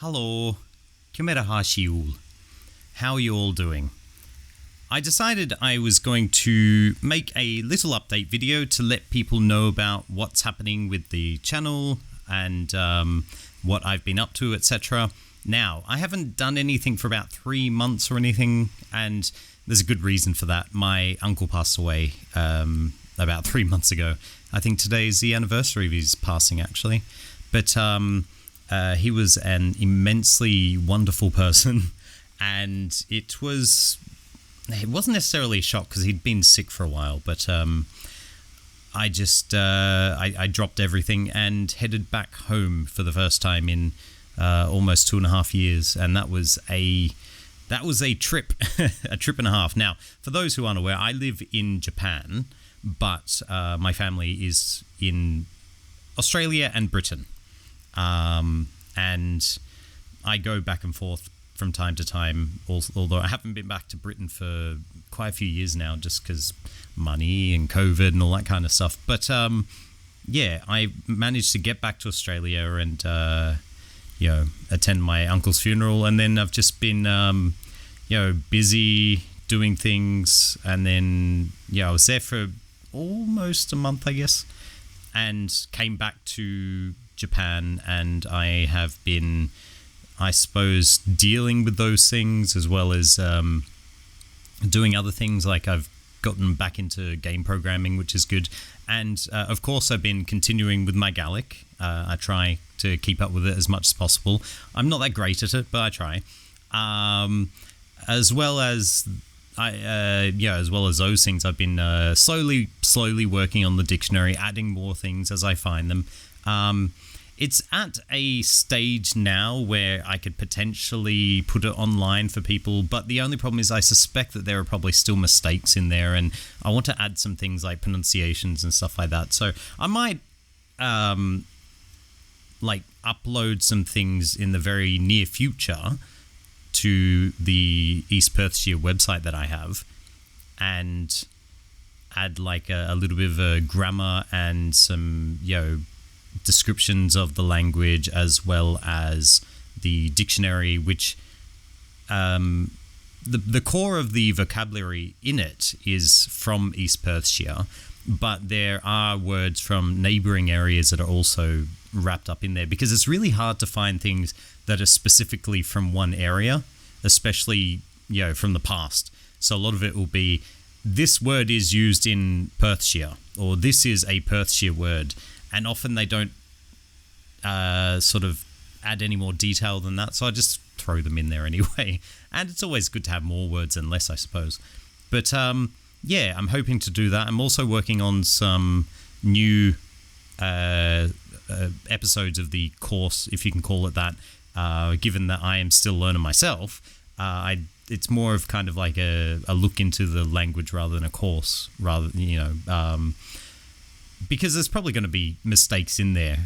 Hello, Kimera Hashiul. How are you all doing? I decided I was going to make a little update video to let people know about what's happening with the channel and what I've been up to, etc. Now, I haven't done anything for about 3 months or anything, and there's a good reason for that. My uncle passed away about 3 months ago. I think today is the anniversary of his passing, actually. But he was an immensely wonderful person, and it wasn't necessarily a shock because he'd been sick for a while, but I dropped everything and headed back home for the first time in almost 2.5 years, and that was a trip, a trip and a half. Now, for those who aren't aware, I live in Japan, but my family is in Australia and Britain, and I go back and forth from time to time, although I haven't been back to Britain for quite a few years now, just because money and COVID and all that kind of stuff. But yeah, I managed to get back to Australia and attend my uncle's funeral, and then I've just been busy doing things, and then I was there for almost a month, I guess, and came back to Japan, and I have been, I suppose, dealing with those things as well as doing other things. Like I've gotten back into game programming, which is good, and of course I've been continuing with my Gallic. I try to keep up with it as much as possible. I'm not that great at it, but I try. As well as those things, I've been slowly working on the dictionary, adding more things as I find them. It's at a stage now where I could potentially put it online for people, but the only problem is I suspect that there are probably still mistakes in there, and I want to add some things like pronunciations and stuff like that. So I might upload some things in the very near future to the East Perthshire website that I have, and add like a little bit of a grammar and some descriptions of the language, as well as the dictionary, which the core of the vocabulary in it is from East Perthshire, but there are words from neighbouring areas that are also wrapped up in there, because it's really hard to find things that are specifically from one area, especially from the past. So a lot of it will be, this word is used in Perthshire, or this is a Perthshire word, and often they don't sort of add any more detail than that, so I just throw them in there anyway. And it's always good to have more words than less, I suppose. But yeah, I'm hoping to do that. I'm also working on some new episodes of the course, if you can call it that, given that I am still learning myself. It's more of kind of like a look into the language rather than a course, because there's probably going to be mistakes in there,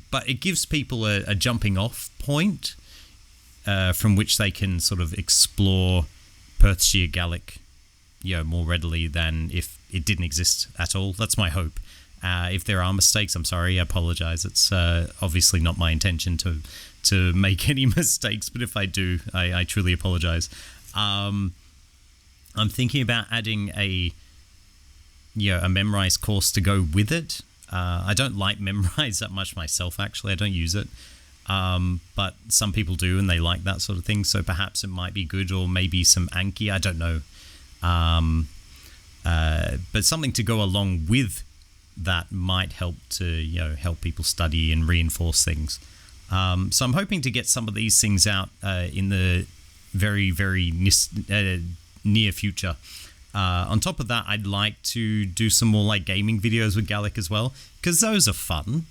but it gives people a jumping off point from which they can sort of explore Perthshire Gaelic more readily than if it didn't exist at all. That's my hope. If there are mistakes, I'm sorry, I apologize. It's obviously not my intention to make any mistakes, but if I do, I truly apologize. I'm thinking about adding a Memrise course to go with it. I don't like Memrise that much myself, actually. I don't use it. But some people do, and they like that sort of thing. So perhaps it might be good, or maybe some Anki. I don't know. But something to go along with that might help to, help people study and reinforce things. So I'm hoping to get some of these things out in the very, very near future. On top of that, I'd like to do some more like gaming videos with Gallic as well, because those are fun.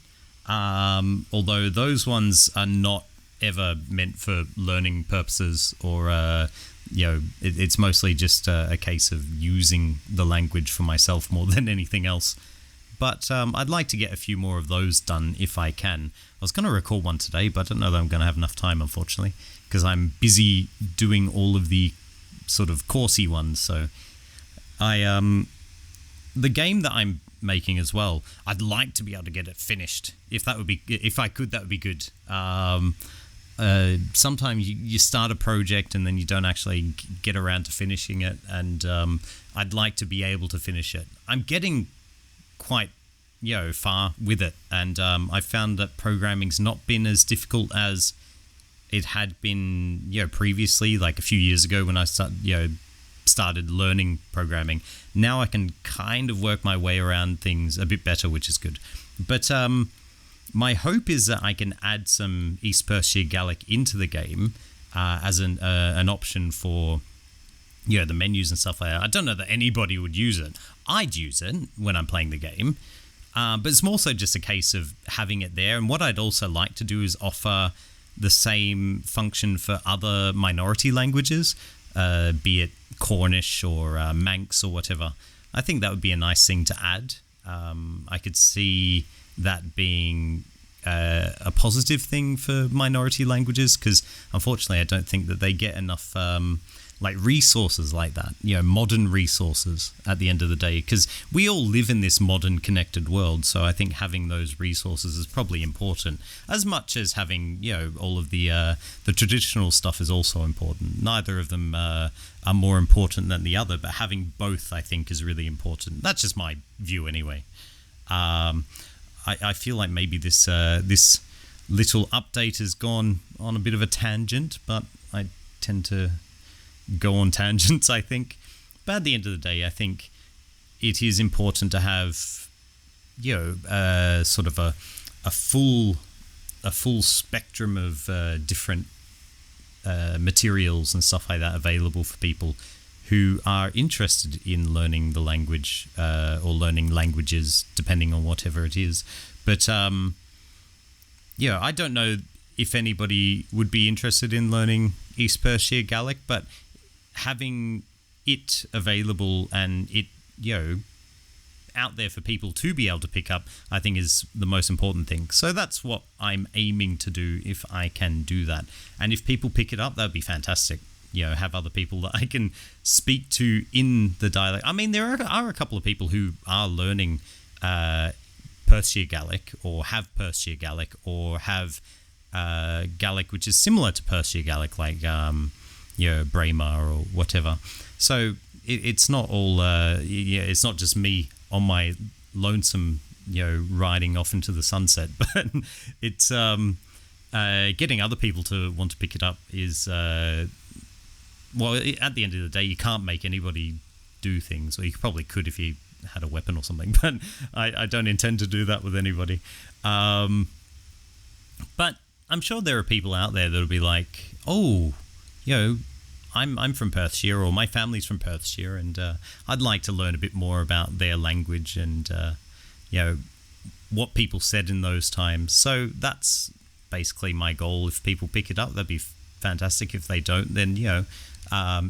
Although those ones are not ever meant for learning purposes, or it's mostly just a case of using the language for myself more than anything else. But I'd like to get a few more of those done if I can. I was going to record one today, but I don't know that I'm going to have enough time, unfortunately, because I'm busy doing all of the sort of coursey ones. So the game that I'm making as well, I'd like to be able to get it finished. If I could, that would be good. sometimes you start a project and then you don't actually get around to finishing it, and I'd like to be able to finish it. I'm getting quite far with it, and I found that programming's not been as difficult as it had been previously, like a few years ago when I started learning programming. Now I can kind of work my way around things a bit better, which is good. But my hope is that I can add some East Perthshire Gaelic into the game as an option for the menus and stuff like that. I don't know that anybody would use it. I'd use it when I'm playing the game, but it's more so just a case of having it there. And what I'd also like to do is offer the same function for other minority languages, be it Cornish or Manx or whatever. I think that would be a nice thing to add. I could see that being a positive thing for minority languages, because unfortunately I don't think that they get enough resources like that, modern resources at the end of the day, because we all live in this modern connected world. So I think having those resources is probably important, as much as having all of the traditional stuff is also important. Neither of them are more important than the other, but having both I think is really important. That's just my view anyway. I feel like maybe this little update has gone on a bit of a tangent, but I tend to go on tangents, I think. But at the end of the day, I think it is important to have sort of a full spectrum of different materials and stuff like that available for people who are interested in learning the language or learning languages, depending on whatever it is. But I don't know if anybody would be interested in learning East Perthshire Gaelic, but having it available and it out there for people to be able to pick up, I think is the most important thing. So that's what I'm aiming to do, if I can do that. And if people pick it up, that'd be fantastic. Have other people that I can speak to in the dialect. I mean, there are a couple of people who are learning Perthshire Gaelic, or have Perthshire Gaelic, or have Gaelic which is similar to Perthshire Gaelic, like Braemar or whatever. So it's not all it's not just me on my lonesome riding off into the sunset, but it's getting other people to want to pick it up is well, at the end of the day, you can't make anybody do things, or you probably could if you had a weapon or something, but I don't intend to do that with anybody. But I'm sure there are people out there that'll be like, oh, I'm from Perthshire, or my family's from Perthshire, and I'd like to learn a bit more about their language and what people said in those times. So that's basically my goal. If people pick it up, that'd be fantastic. If they don't, then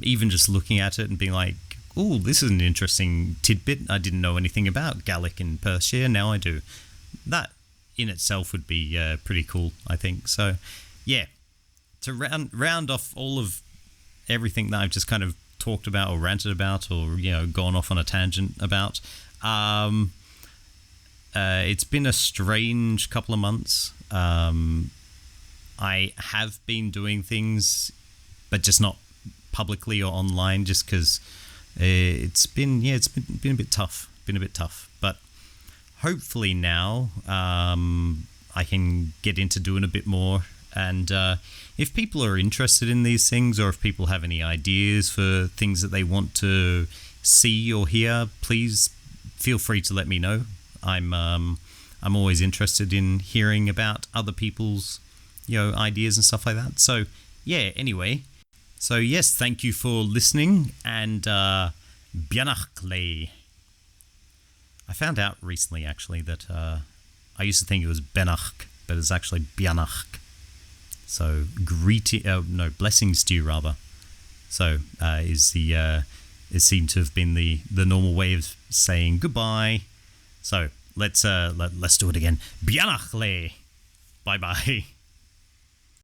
even just looking at it and being like, oh, this is an interesting tidbit. I didn't know anything about Gaelic in Perthshire. Now I do. That in itself would be pretty cool, I think. So, yeah, to round off all of everything that I've just kind of talked about or ranted about, or gone off on a tangent about, it's been a strange couple of months. I have been doing things, but just not publicly or online, just because it's been a bit tough. But hopefully now I can get into doing a bit more. And if people are interested in these things, or if people have any ideas for things that they want to see or hear, please feel free to let me know. I'm always interested in hearing about other people's ideas and stuff like that. So yeah, anyway. So yes, thank you for listening, and Bianach Lay. I found out recently actually that I used to think it was Benach, but it's actually Bianach. So blessings to you rather. So it seemed to have been the normal way of saying goodbye. So let's do it again. Bianach Lay. Bye bye.